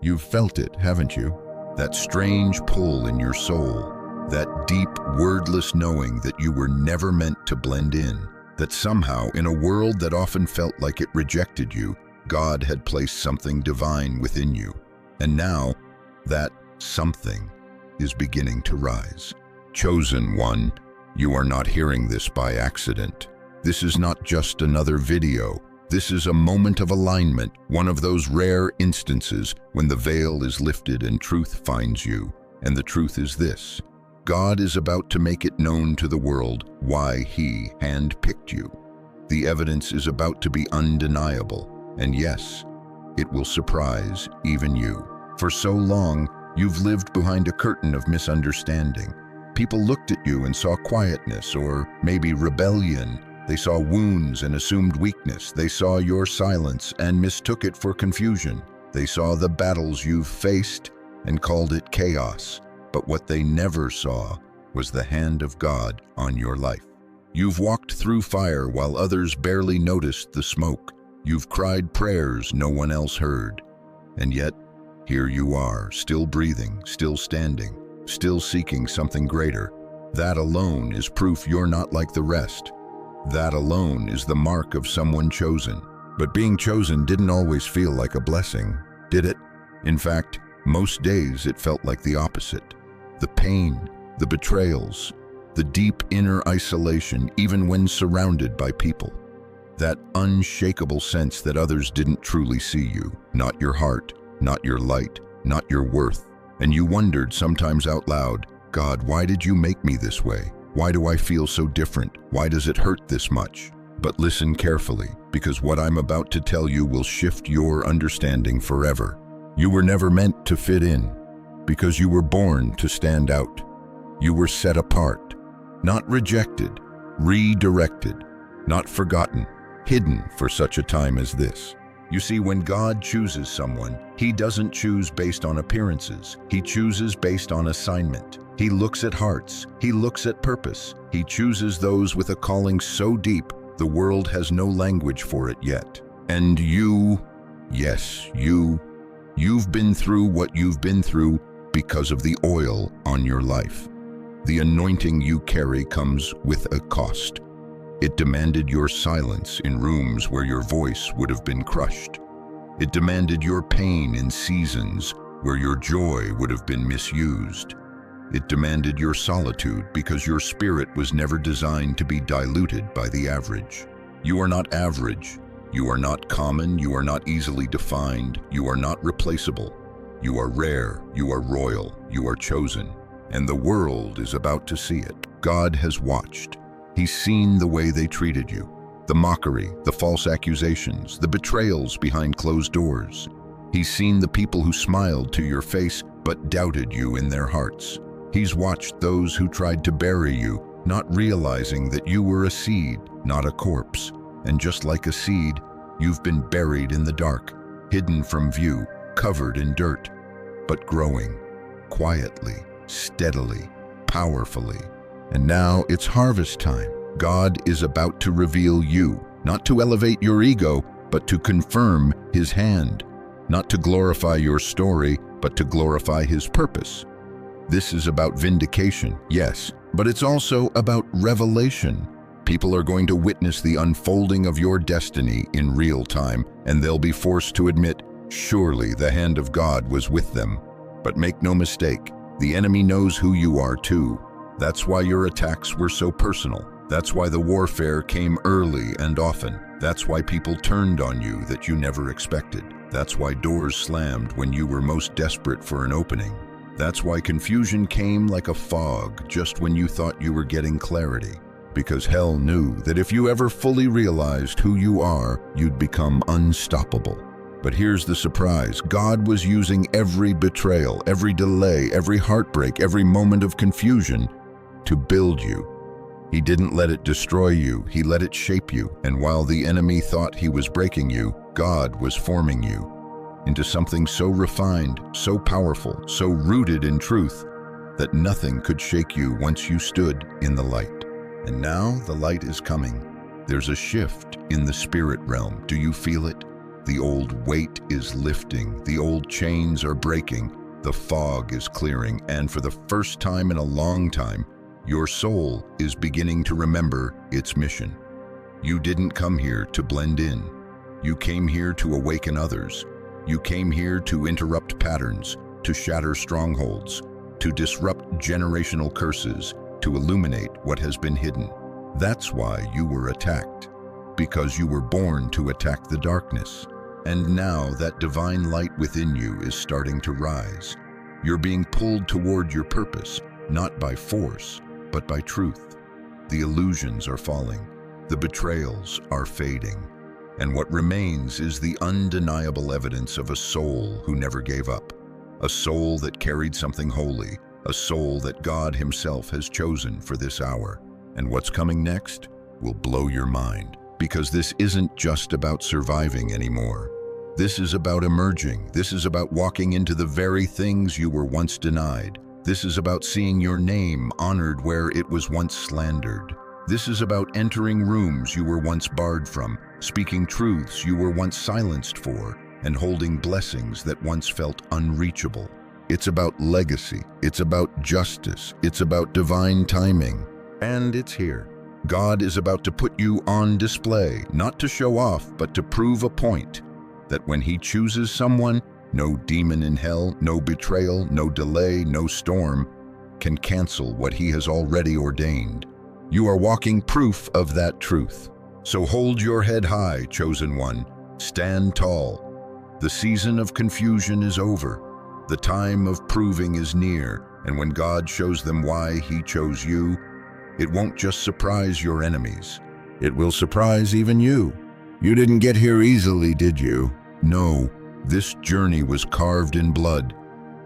You've felt it, haven't you? That strange pull in your soul, that deep, wordless knowing that you were never meant to blend in, that somehow, in a world that often felt like it rejected you, God had placed something divine within you. And now, that something is beginning to rise. Chosen one, you are not hearing this by accident. This is not just another video. This is a moment of alignment, one of those rare instances when the veil is lifted and truth finds you. And the truth is this: God is about to make it known to the world why He handpicked you. The evidence is about to be undeniable, and yes, it will surprise even you. For so long, you've lived behind a curtain of misunderstanding. People looked at you and saw quietness, or maybe rebellion. They saw wounds and assumed weakness. They saw your silence and mistook it for confusion. They saw the battles you've faced and called it chaos. But what they never saw was the hand of God on your life. You've walked through fire while others barely noticed the smoke. You've cried prayers no one else heard. And yet, here you are, still breathing, still standing, still seeking something greater. That alone is proof you're not like the rest. That alone is the mark of someone chosen. But being chosen didn't always feel like a blessing, did it? In fact, most days it felt like the opposite. The pain, the betrayals, the deep inner isolation, even when surrounded by people. That unshakable sense that others didn't truly see you, not your heart, not your light, not your worth. And you wondered sometimes out loud, God, why did you make me this way? Why do I feel so different? Why does it hurt this much? But listen carefully, because what I'm about to tell you will shift your understanding forever. You were never meant to fit in, because you were born to stand out. You were set apart, not rejected, redirected, not forgotten, hidden for such a time as this. You see, when God chooses someone, He doesn't choose based on appearances. He chooses based on assignment. He looks at hearts. He looks at purpose. He chooses those with a calling so deep, the world has no language for it yet. And you, yes, you've been through what you've been through because of the oil on your life. The anointing you carry comes with a cost. It demanded your silence in rooms where your voice would have been crushed. It demanded your pain in seasons where your joy would have been misused. It demanded your solitude because your spirit was never designed to be diluted by the average. You are not average. You are not common. You are not easily defined. You are not replaceable. You are rare. You are royal. You are chosen. And the world is about to see it. God has watched. He's seen the way they treated you, the mockery, the false accusations, the betrayals behind closed doors. He's seen the people who smiled to your face but doubted you in their hearts. He's watched those who tried to bury you, not realizing that you were a seed, not a corpse. And just like a seed, you've been buried in the dark, hidden from view, covered in dirt, but growing, quietly, steadily, powerfully. And now it's harvest time. God is about to reveal you, not to elevate your ego, but to confirm His hand, not to glorify your story, but to glorify His purpose. This is about vindication, yes, but it's also about revelation. People are going to witness the unfolding of your destiny in real time, and they'll be forced to admit, surely the hand of God was with them. But make no mistake, the enemy knows who you are too. That's why your attacks were so personal. That's why the warfare came early and often. That's why people turned on you that you never expected. That's why doors slammed when you were most desperate for an opening. That's why confusion came like a fog just when you thought you were getting clarity. Because hell knew that if you ever fully realized who you are, you'd become unstoppable. But here's the surprise. God was using every betrayal, every delay, every heartbreak, every moment of confusion to build you. He didn't let it destroy you, He let it shape you. And while the enemy thought he was breaking you, God was forming you into something so refined, so powerful, so rooted in truth, that nothing could shake you once you stood in the light. And now the light is coming. There's a shift in the spirit realm. Do you feel it? The old weight is lifting, the old chains are breaking, the fog is clearing, and for the first time in a long time, your soul is beginning to remember its mission. You didn't come here to blend in. You came here to awaken others. You came here to interrupt patterns, to shatter strongholds, to disrupt generational curses, to illuminate what has been hidden. That's why you were attacked, because you were born to attack the darkness. And now that divine light within you is starting to rise. You're being pulled toward your purpose, not by force, but by truth. The illusions are falling, the betrayals are fading, and what remains is the undeniable evidence of a soul who never gave up, a soul that carried something holy, a soul that God Himself has chosen for this hour. And what's coming next will blow your mind, because this isn't just about surviving anymore. This is about emerging. This is about walking into the very things you were once denied. This is about seeing your name honored where it was once slandered. This is about entering rooms you were once barred from, speaking truths you were once silenced for, and holding blessings that once felt unreachable. It's about legacy. It's about justice. It's about divine timing. And it's here. God is about to put you on display, not to show off, but to prove a point, that when He chooses someone, no demon in hell, no betrayal, no delay, no storm can cancel what He has already ordained. You are walking proof of that truth. So hold your head high, chosen one. Stand tall. The season of confusion is over. The time of proving is near, and when God shows them why He chose you, it won't just surprise your enemies. It will surprise even you. You didn't get here easily, did you? No, this journey was carved in blood,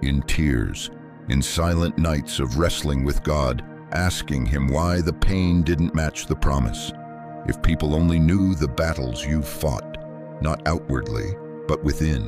in tears, in silent nights of wrestling with God, asking Him why the pain didn't match the promise. If people only knew the battles you've fought, not outwardly, but within,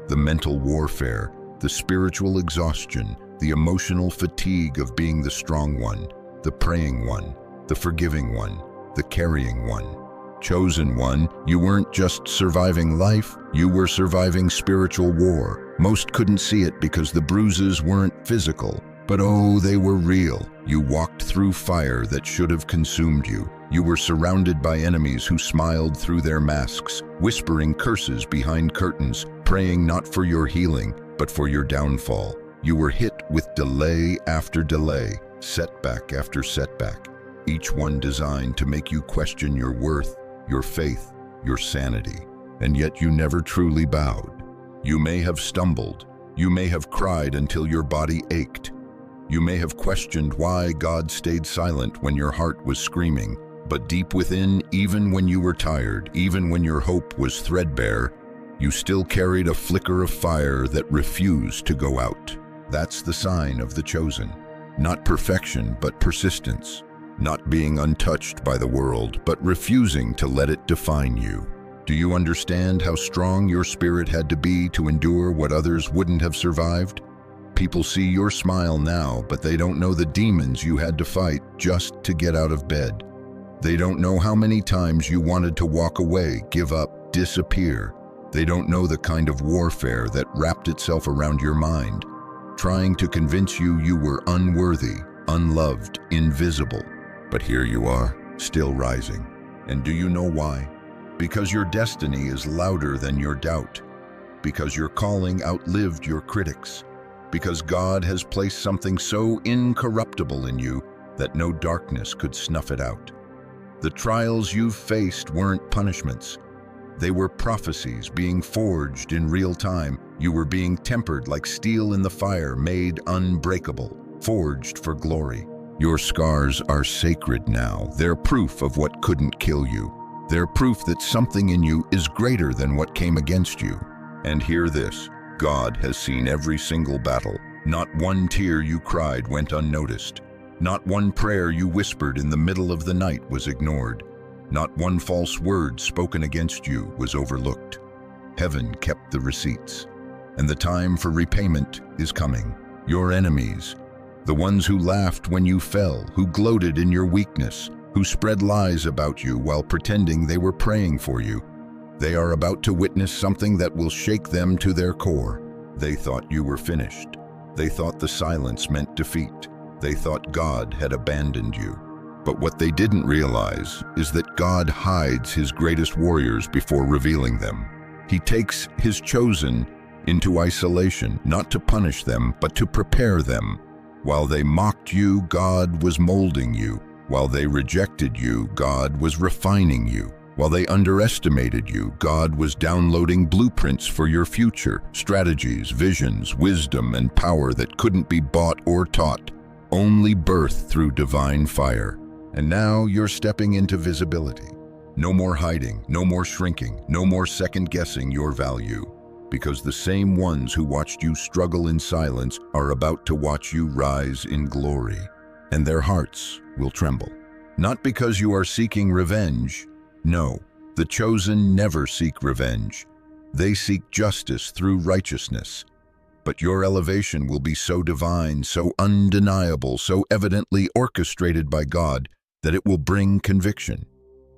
the mental warfare, the spiritual exhaustion, the emotional fatigue of being the strong one, the praying one, the forgiving one, the carrying one. Chosen one, you weren't just surviving life, you were surviving spiritual war. Most couldn't see it because the bruises weren't physical, but oh, they were real. You walked through fire that should have consumed you. You were surrounded by enemies who smiled through their masks, whispering curses behind curtains, praying not for your healing, but for your downfall. You were hit with delay after delay, setback after setback, each one designed to make you question your worth, your faith, your sanity. And yet you never truly bowed. You may have stumbled. You may have cried until your body ached. You may have questioned why God stayed silent when your heart was screaming. But deep within, even when you were tired, even when your hope was threadbare, you still carried a flicker of fire that refused to go out. That's the sign of the chosen. Not perfection, but persistence. Not being untouched by the world, but refusing to let it define you. Do you understand how strong your spirit had to be to endure what others wouldn't have survived? People see your smile now, but they don't know the demons you had to fight just to get out of bed. They don't know how many times you wanted to walk away, give up, disappear. They don't know the kind of warfare that wrapped itself around your mind, trying to convince you you were unworthy, unloved, invisible. But here you are, still rising. And do you know why? Because your destiny is louder than your doubt. Because your calling outlived your critics. Because God has placed something so incorruptible in you that no darkness could snuff it out. The trials you've faced weren't punishments. They were prophecies being forged in real time. You were being tempered like steel in the fire, made unbreakable, forged for glory. Your scars are sacred now. They're proof of what couldn't kill you. They're proof that something in you is greater than what came against you. And hear this, God has seen every single battle. Not one tear you cried went unnoticed. Not one prayer you whispered in the middle of the night was ignored. Not one false word spoken against you was overlooked. Heaven kept the receipts. And the time for repayment is coming. Your enemies, the ones who laughed when you fell, who gloated in your weakness, who spread lies about you while pretending they were praying for you, They are about to witness something that will shake them to their core. They thought you were finished. They thought the silence meant defeat. They thought God had abandoned you. But what they didn't realize is that God hides his greatest warriors before revealing them. He takes his chosen into isolation, not to punish them, but to prepare them. While they mocked you, God was molding you. While they rejected you, God was refining you. While they underestimated you, God was downloading blueprints for your future, strategies, visions, wisdom, and power that couldn't be bought or taught, only birthed through divine fire. And now you're stepping into visibility. No more hiding, no more shrinking, no more second-guessing your value. Because the same ones who watched you struggle in silence are about to watch you rise in glory. And their hearts will tremble. Not because you are seeking revenge. No, the chosen never seek revenge. They seek justice through righteousness. But your elevation will be so divine, so undeniable, so evidently orchestrated by God that it will bring conviction.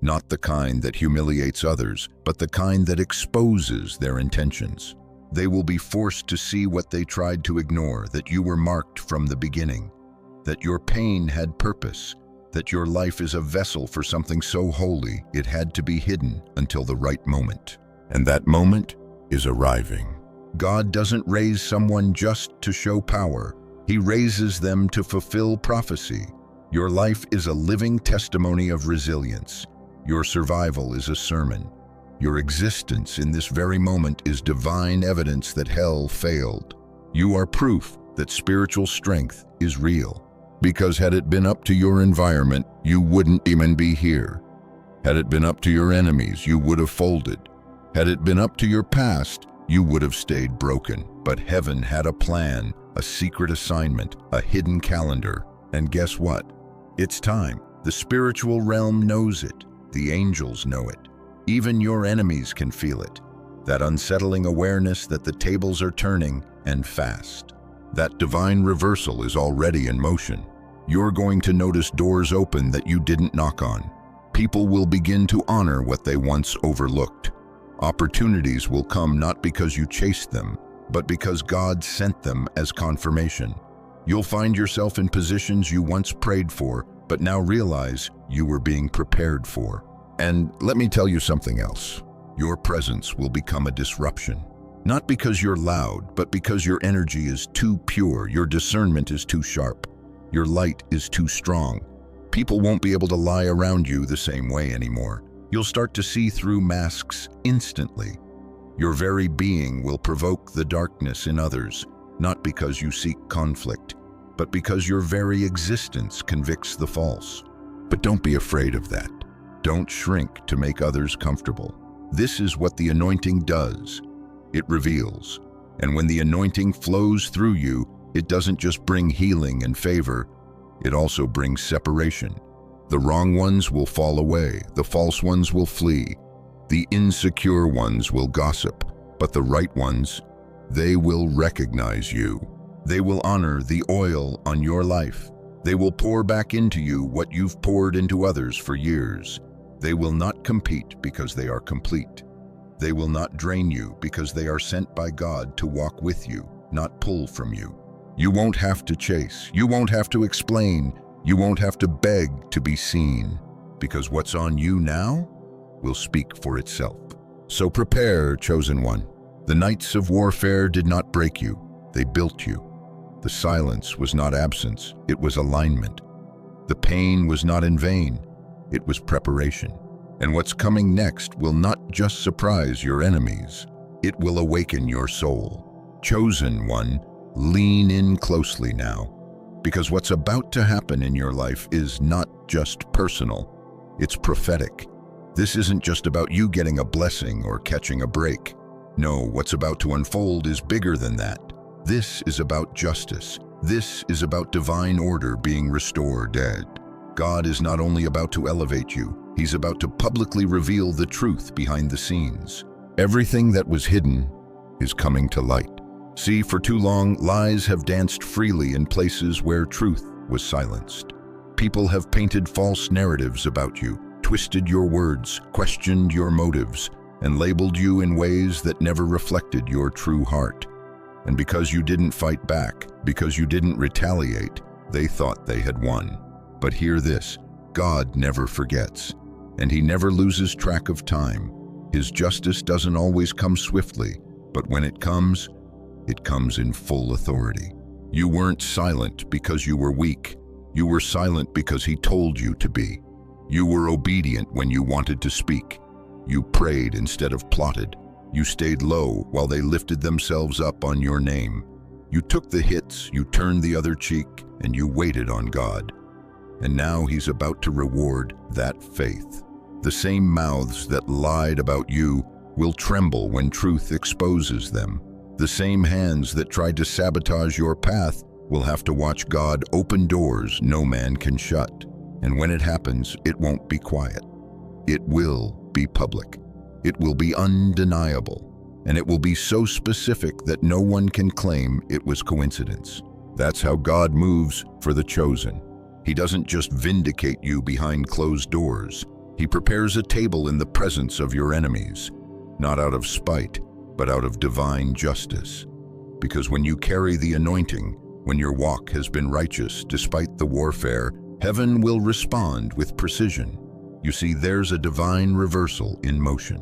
Not the kind that humiliates others, but the kind that exposes their intentions. They will be forced to see what they tried to ignore, that you were marked from the beginning, that your pain had purpose, that your life is a vessel for something so holy it had to be hidden until the right moment. And that moment is arriving. God doesn't raise someone just to show power. He raises them to fulfill prophecy. Your life is a living testimony of resilience. Your survival is a sermon. Your existence in this very moment is divine evidence that hell failed. You are proof that spiritual strength is real. Because had it been up to your environment, you wouldn't even be here. Had it been up to your enemies, you would have folded. Had it been up to your past, you would have stayed broken. But heaven had a plan, a secret assignment, a hidden calendar. And guess what? It's time. The spiritual realm knows it. The angels know it. Even your enemies can feel it. That unsettling awareness that the tables are turning, and fast. That divine reversal is already in motion. You're going to notice doors open that you didn't knock on. People will begin to honor what they once overlooked. Opportunities will come not because you chased them, but because God sent them as confirmation. You'll find yourself in positions you once prayed for, but now realize you were being prepared for. And let me tell you something else. Your presence will become a disruption. Not because you're loud, but because your energy is too pure, your discernment is too sharp, your light is too strong. People won't be able to lie around you the same way anymore. You'll start to see through masks instantly. Your very being will provoke the darkness in others, not because you seek conflict, but because your very existence convicts the false. But don't be afraid of that. Don't shrink to make others comfortable. This is what the anointing does. It reveals. And when the anointing flows through you, it doesn't just bring healing and favor, it also brings separation. The wrong ones will fall away, the false ones will flee, the insecure ones will gossip, but the right ones, they will recognize you. They will honor the oil on your life. They will pour back into you what you've poured into others for years. They will not compete because they are complete. They will not drain you because they are sent by God to walk with you, not pull from you. You won't have to chase. You won't have to explain. You won't have to beg to be seen, because what's on you now will speak for itself. So prepare, chosen one. The nights of warfare did not break you. They built you. The silence was not absence. It was alignment. The pain was not in vain. It was preparation. And what's coming next will not just surprise your enemies. It will awaken your soul. Chosen one, lean in closely now, because what's about to happen in your life is not just personal, it's prophetic. This isn't just about you getting a blessing or catching a break. No, what's about to unfold is bigger than that. This is about justice. This is about divine order being restored. God is not only about to elevate you, He's about to publicly reveal the truth behind the scenes. Everything that was hidden is coming to light. See, for too long, lies have danced freely in places where truth was silenced. People have painted false narratives about you, twisted your words, questioned your motives, and labeled you in ways that never reflected your true heart. And because you didn't fight back, because you didn't retaliate, they thought they had won. But hear this, God never forgets, and He never loses track of time. His justice doesn't always come swiftly, but when it comes in full authority. You weren't silent because you were weak. You were silent because He told you to be. You were obedient when you wanted to speak. You prayed instead of plotted. You stayed low while they lifted themselves up on your name. You took the hits, you turned the other cheek, and you waited on God. And now He's about to reward that faith. The same mouths that lied about you will tremble when truth exposes them. The same hands that tried to sabotage your path will have to watch God open doors no man can shut. And when it happens, it won't be quiet. It will be public. It will be undeniable. And it will be so specific that no one can claim it was coincidence. That's how God moves for the chosen. He doesn't just vindicate you behind closed doors. He prepares a table in the presence of your enemies, not out of spite, but out of divine justice. Because when you carry the anointing, when your walk has been righteous despite the warfare, heaven will respond with precision. You see, there's a divine reversal in motion.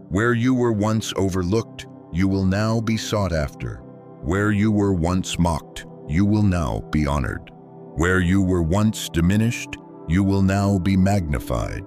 Where you were once overlooked, you will now be sought after. Where you were once mocked, you will now be honored. Where you were once diminished, you will now be magnified.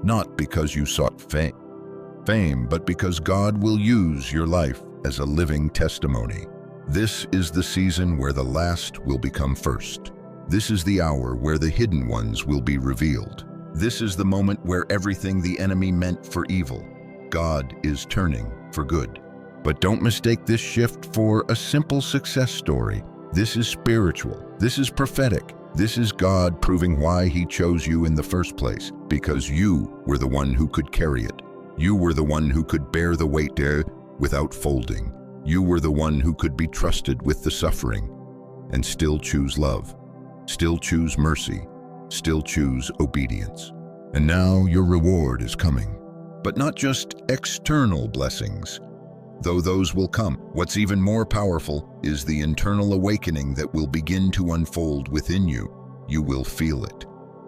Not because you sought fame, but because God will use your life as a living testimony. This is the season where the last will become first. This is the hour where the hidden ones will be revealed. This is the moment where everything the enemy meant for evil, God is turning for good. But don't mistake this shift for a simple success story. This is spiritual. This is prophetic. This is God proving why He chose you in the first place, because you were the one who could carry it. You were the one who could bear the weight without folding. You were the one who could be trusted with the suffering and still choose love, still choose mercy, still choose obedience. And now your reward is coming. But not just external blessings, though those will come. What's even more powerful is the internal awakening that will begin to unfold within you. You will feel it.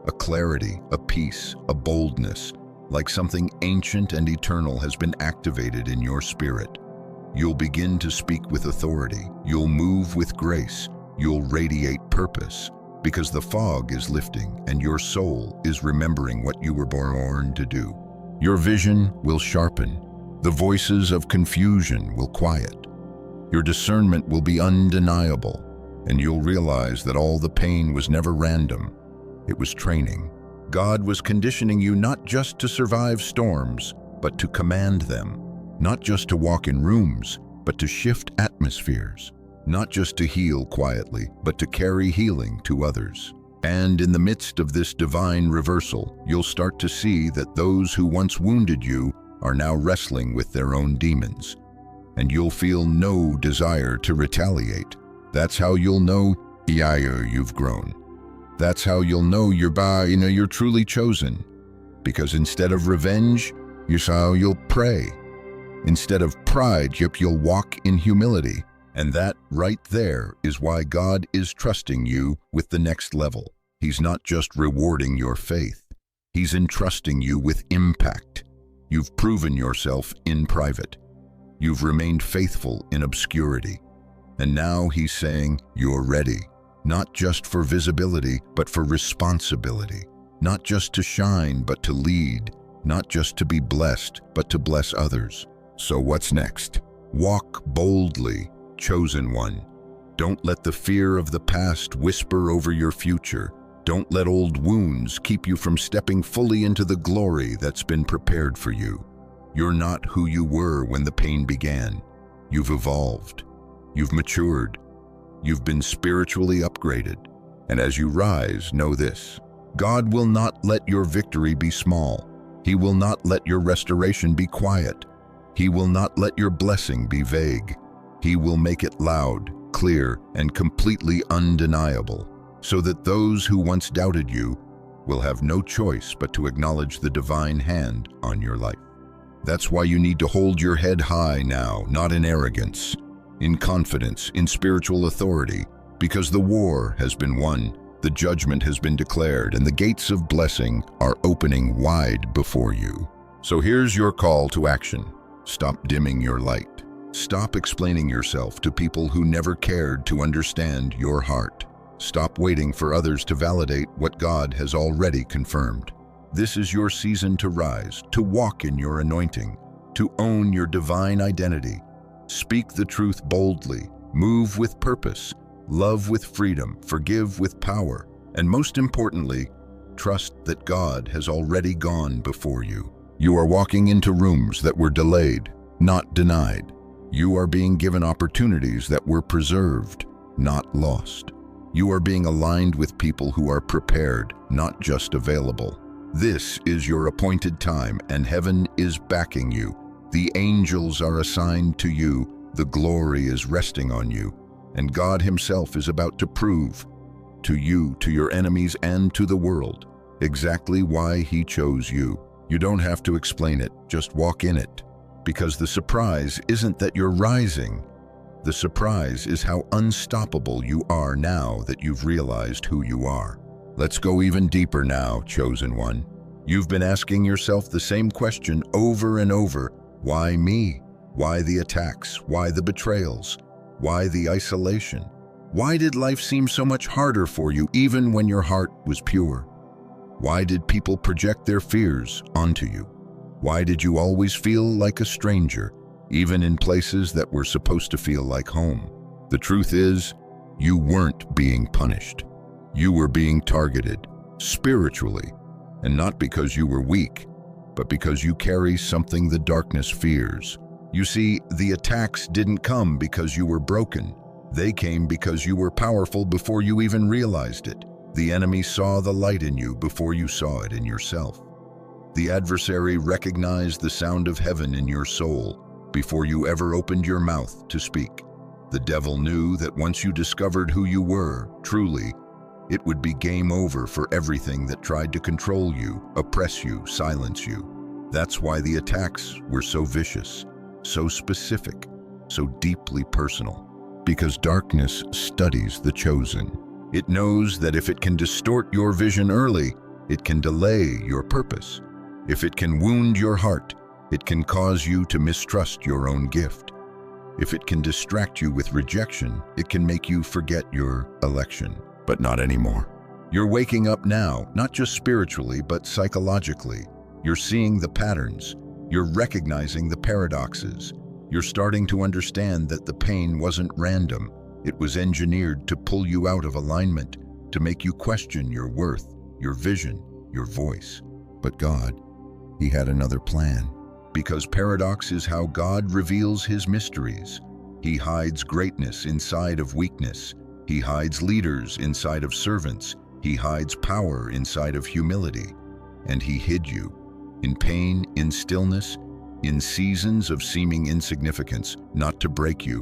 A clarity, a peace, a boldness, like something ancient and eternal has been activated in your spirit. You'll begin to speak with authority. You'll move with grace. You'll radiate purpose, because the fog is lifting and your soul is remembering what you were born to do. Your vision will sharpen. The voices of confusion will quiet. Your discernment will be undeniable, and you'll realize that all the pain was never random. It was training. God was conditioning you not just to survive storms, but to command them. Not just to walk in rooms, but to shift atmospheres. Not just to heal quietly, but to carry healing to others. And in the midst of this divine reversal, you'll start to see that those who once wounded you are now wrestling with their own demons. And you'll feel no desire to retaliate. That's how you'll know you've grown. That's how you'll know you're truly chosen. Because instead of revenge, you'll pray. Instead of pride, you'll walk in humility. And that right there is why God is trusting you with the next level. He's not just rewarding your faith. He's entrusting you with impact. You've proven yourself in private. You've remained faithful in obscurity. And now He's saying, you're ready. Not just for visibility, but for responsibility. Not just to shine, but to lead. Not just to be blessed, but to bless others. So what's next? Walk boldly, chosen one. Don't let the fear of the past whisper over your future. Don't let old wounds keep you from stepping fully into the glory that's been prepared for you. You're not who you were when the pain began. You've evolved. You've matured. You've been spiritually upgraded. And as you rise, know this: God will not let your victory be small. He will not let your restoration be quiet. He will not let your blessing be vague. He will make it loud, clear, and completely undeniable, so that those who once doubted you will have no choice but to acknowledge the divine hand on your life. That's why you need to hold your head high now, not in arrogance, in confidence, in spiritual authority, because the war has been won, the judgment has been declared, and the gates of blessing are opening wide before you. So here's your call to action. Stop dimming your light. Stop explaining yourself to people who never cared to understand your heart. Stop waiting for others to validate what God has already confirmed. This is your season to rise, to walk in your anointing, to own your divine identity. Speak the truth boldly, move with purpose, love with freedom, forgive with power, and most importantly, trust that God has already gone before you. You are walking into rooms that were delayed, not denied. You are being given opportunities that were preserved, not lost. You are being aligned with people who are prepared, not just available. This is your appointed time, and heaven is backing you. The angels are assigned to you, the glory is resting on you, and God Himself is about to prove to you, to your enemies, and to the world exactly why He chose you. You don't have to explain it, just walk in it. Because the surprise isn't that you're rising. The surprise is how unstoppable you are now that you've realized who you are. Let's go even deeper now, chosen one. You've been asking yourself the same question over and over. Why me? Why the attacks? Why the betrayals? Why the isolation? Why did life seem so much harder for you even when your heart was pure? Why did people project their fears onto you? Why did you always feel like a stranger, even in places that were supposed to feel like home? The truth is, you weren't being punished. You were being targeted, spiritually, and not because you were weak, but because you carry something the darkness fears. You see, the attacks didn't come because you were broken. They came because you were powerful before you even realized it. The enemy saw the light in you before you saw it in yourself. The adversary recognized the sound of heaven in your soul before you ever opened your mouth to speak. The devil knew that once you discovered who you were, truly, it would be game over for everything that tried to control you, oppress you, silence you. That's why the attacks were so vicious, so specific, so deeply personal. Because darkness studies the chosen. It knows that if it can distort your vision early, it can delay your purpose. If it can wound your heart, it can cause you to mistrust your own gift. If it can distract you with rejection, it can make you forget your election. But not anymore. You're waking up now, not just spiritually, but psychologically. You're seeing the patterns. You're recognizing the paradoxes. You're starting to understand that the pain wasn't random. It was engineered to pull you out of alignment, to make you question your worth, your vision, your voice. But God, He had another plan. Because paradox is how God reveals His mysteries. He hides greatness inside of weakness. He hides leaders inside of servants. He hides power inside of humility. And He hid you in pain, in stillness, in seasons of seeming insignificance, not to break you,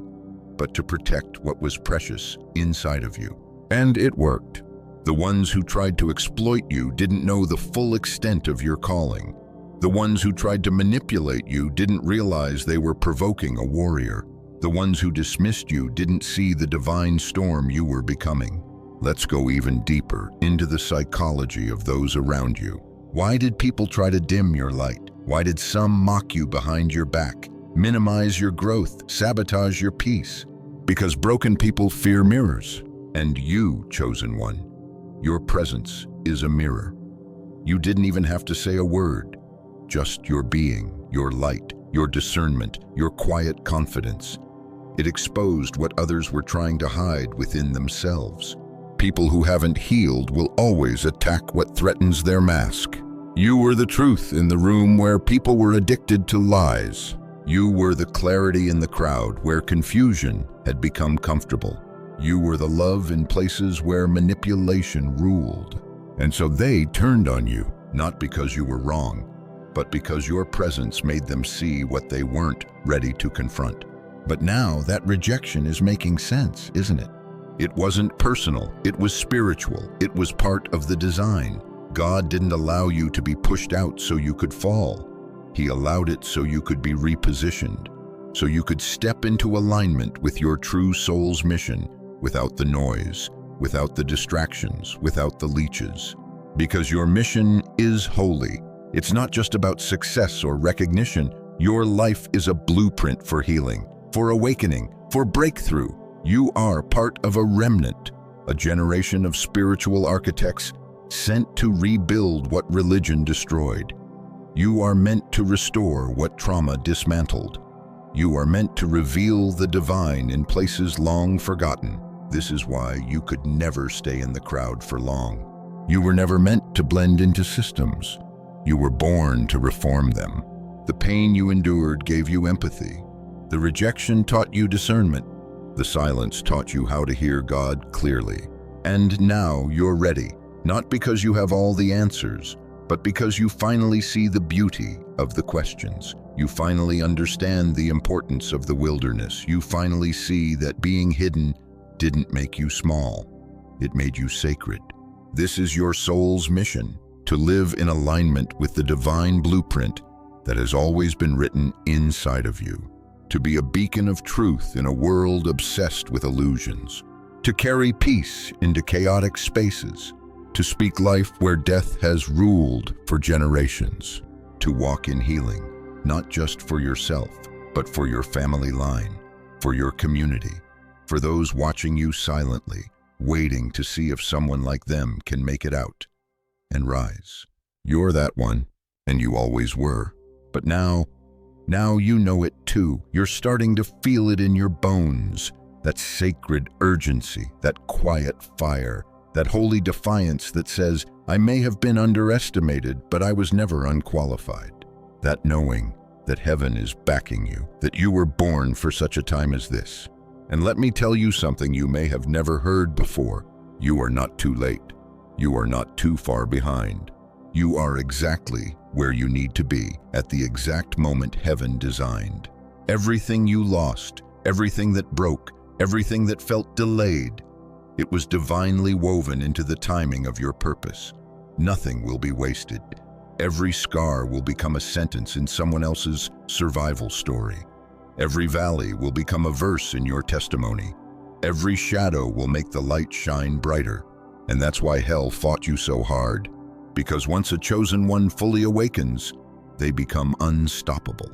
but to protect what was precious inside of you. And it worked. The ones who tried to exploit you didn't know the full extent of your calling. The ones who tried to manipulate you didn't realize they were provoking a warrior. The ones who dismissed you didn't see the divine storm you were becoming. Let's go even deeper into the psychology of those around you. Why did people try to dim your light? Why did some mock you behind your back, minimize your growth, sabotage your peace? Because broken people fear mirrors. And you, chosen one, your presence is a mirror. You didn't even have to say a word. Just your being, your light, your discernment, your quiet confidence. It exposed what others were trying to hide within themselves. People who haven't healed will always attack what threatens their mask. You were the truth in the room where people were addicted to lies. You were the clarity in the crowd where confusion had become comfortable. You were the love in places where manipulation ruled. And so they turned on you, not because you were wrong, but because your presence made them see what they weren't ready to confront. But now that rejection is making sense, isn't it? It wasn't personal, it was spiritual, it was part of the design. God didn't allow you to be pushed out so you could fall. He allowed it so you could be repositioned, so you could step into alignment with your true soul's mission, without the noise, without the distractions, without the leeches. Because your mission is holy. It's not just about success or recognition. Your life is a blueprint for healing, for awakening, for breakthrough. You are part of a remnant, a generation of spiritual architects sent to rebuild what religion destroyed. You are meant to restore what trauma dismantled. You are meant to reveal the divine in places long forgotten. This is why you could never stay in the crowd for long. You were never meant to blend into systems. You were born to reform them. The pain you endured gave you empathy. The rejection taught you discernment. The silence taught you how to hear God clearly. And now you're ready, not because you have all the answers, but because you finally see the beauty of the questions. You finally understand the importance of the wilderness. You finally see that being hidden didn't make you small. It made you sacred. This is your soul's mission, to live in alignment with the divine blueprint that has always been written inside of you. To be a beacon of truth in a world obsessed with illusions. To carry peace into chaotic spaces. To speak life where death has ruled for generations. To walk in healing, not just for yourself, but for your family line, for your community, for those watching you silently, waiting to see if someone like them can make it out and rise. You're that one, and you always were. But now you know it too. You're starting to feel it in your bones. That sacred urgency, that quiet fire, that holy defiance that says, I may have been underestimated, but I was never unqualified. That knowing that heaven is backing you, that you were born for such a time as this. And let me tell you something you may have never heard before. You are not too late. You are not too far behind. You are exactly where you need to be at the exact moment heaven designed. Everything you lost, everything that broke, everything that felt delayed, it was divinely woven into the timing of your purpose. Nothing will be wasted. Every scar will become a sentence in someone else's survival story. Every valley will become a verse in your testimony. Every shadow will make the light shine brighter. And that's why hell fought you so hard. Because once a chosen one fully awakens, they become unstoppable.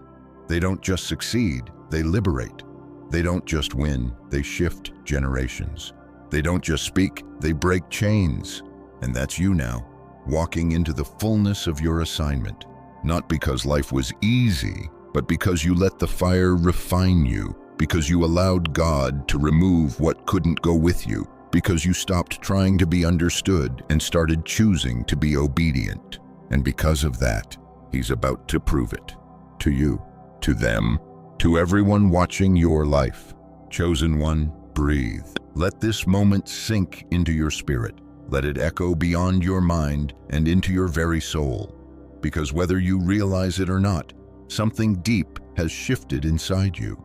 They don't just succeed, they liberate. They don't just win, they shift generations. They don't just speak, they break chains. And that's you now, walking into the fullness of your assignment. Not because life was easy, but because you let the fire refine you, because you allowed God to remove what couldn't go with you, because you stopped trying to be understood and started choosing to be obedient. And because of that, He's about to prove it. To you, to them, to everyone watching your life. Chosen one, breathe. Let this moment sink into your spirit. Let it echo beyond your mind and into your very soul. Because whether you realize it or not, something deep has shifted inside you.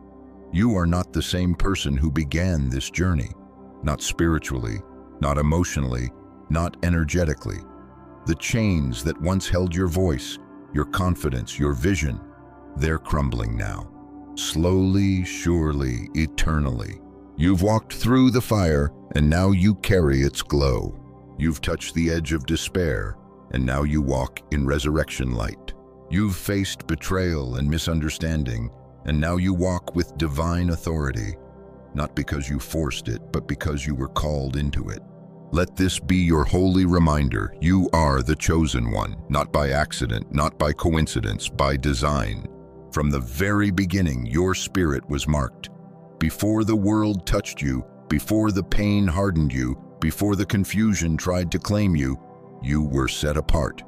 You are not the same person who began this journey. Not spiritually, not emotionally, not energetically. The chains that once held your voice, your confidence, your vision, they're crumbling now. Slowly, surely, eternally. You've walked through the fire, and now you carry its glow. You've touched the edge of despair, and now you walk in resurrection light. You've faced betrayal and misunderstanding, and now you walk with divine authority. Not because you forced it, but because you were called into it. Let this be your holy reminder. You are the chosen one, not by accident, not by coincidence, by design. From the very beginning, your spirit was marked. Before the world touched you, before the pain hardened you, before the confusion tried to claim you, you were set apart.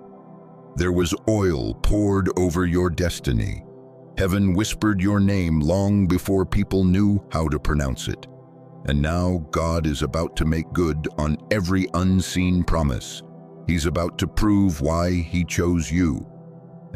There was oil poured over your destiny. Heaven whispered your name long before people knew how to pronounce it. And now God is about to make good on every unseen promise. He's about to prove why He chose you.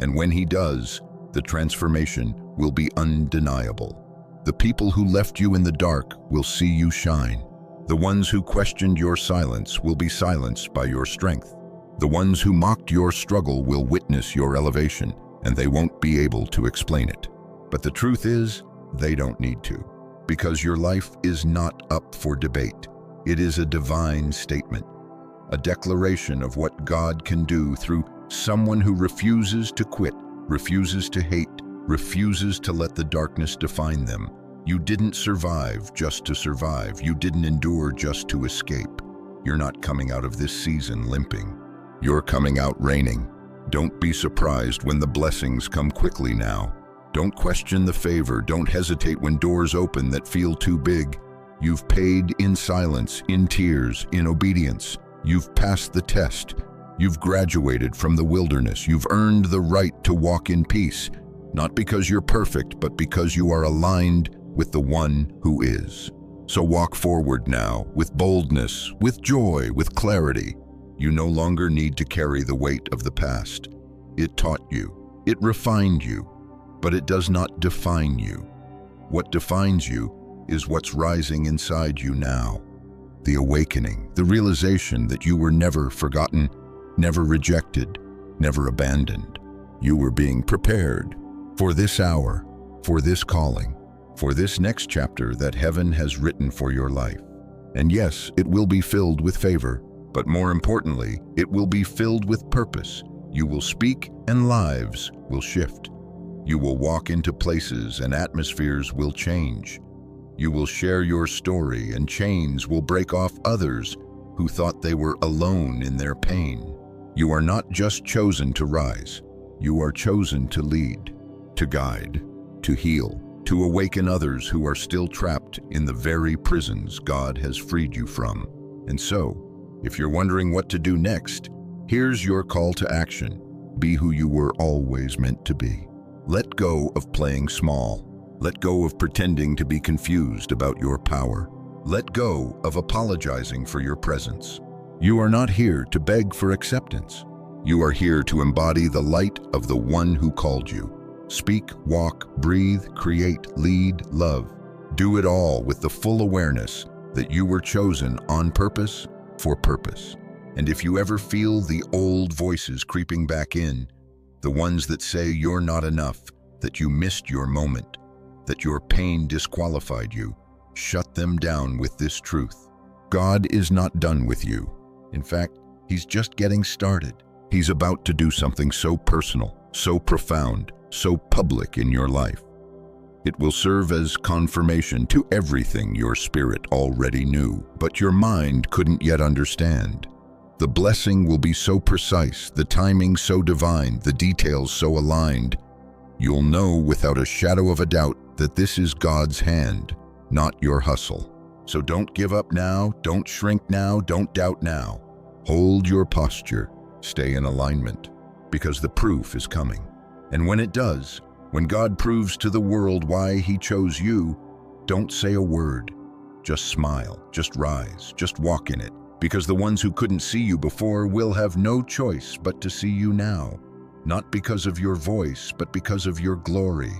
And when He does, the transformation will be undeniable. The people who left you in the dark will see you shine. The ones who questioned your silence will be silenced by your strength. The ones who mocked your struggle will witness your elevation. and they won't be able to explain it. But the truth is, they don't need to, because your life is not up for debate. It is a divine statement, a declaration of what God can do through someone who refuses to quit, refuses to hate, refuses to let the darkness define them. You didn't survive just to survive. You didn't endure just to escape. You're not coming out of this season limping. You're coming out reigning. Don't be surprised when the blessings come quickly now. Don't question the favor. Don't hesitate when doors open that feel too big. You've paid in silence, in tears, in obedience. You've passed the test. You've graduated from the wilderness. You've earned the right to walk in peace, not because you're perfect, but because you are aligned with the one who is. So walk forward now, with boldness, with joy, with clarity. You no longer need to carry the weight of the past. It taught you, it refined you, but it does not define you. What defines you is what's rising inside you now. The awakening, the realization that you were never forgotten, never rejected, never abandoned. You were being prepared for this hour, for this calling, for this next chapter that heaven has written for your life. And yes, it will be filled with favor, but more importantly, it will be filled with purpose. You will speak and lives will shift. You will walk into places and atmospheres will change. You will share your story and chains will break off others who thought they were alone in their pain. You are not just chosen to rise. You are chosen to lead, to guide, to heal, to awaken others who are still trapped in the very prisons God has freed you from. And so, if you're wondering what to do next, here's your call to action. Be who you were always meant to be. Let go of playing small. Let go of pretending to be confused about your power. Let go of apologizing for your presence. You are not here to beg for acceptance. You are here to embody the light of the one who called you. Speak, walk, breathe, create, lead, love. Do it all with the full awareness that you were chosen on purpose for purpose. And if you ever feel the old voices creeping back in, the ones that say you're not enough, that you missed your moment, that your pain disqualified you, shut them down with this truth. God is not done with you. In fact, He's just getting started. He's about to do something so personal, so profound, so public in your life. It will serve as confirmation to everything your spirit already knew, but your mind couldn't yet understand. The blessing will be so precise, the timing so divine, the details so aligned. You'll know without a shadow of a doubt that this is God's hand, not your hustle. So don't give up now, don't shrink now, don't doubt now. Hold your posture, stay in alignment, because the proof is coming. And when it does, when God proves to the world why He chose you, don't say a word. Just smile, just rise, just walk in it. Because the ones who couldn't see you before will have no choice but to see you now. Not because of your voice, but because of your glory,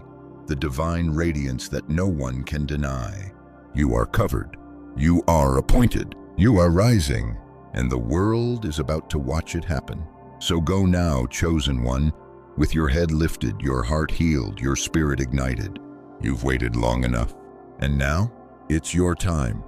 the divine radiance that no one can deny. You are covered. You are appointed. You are rising. And the world is about to watch it happen. So go now, chosen one, with your head lifted, your heart healed, your spirit ignited. You've waited long enough. And now, it's your time.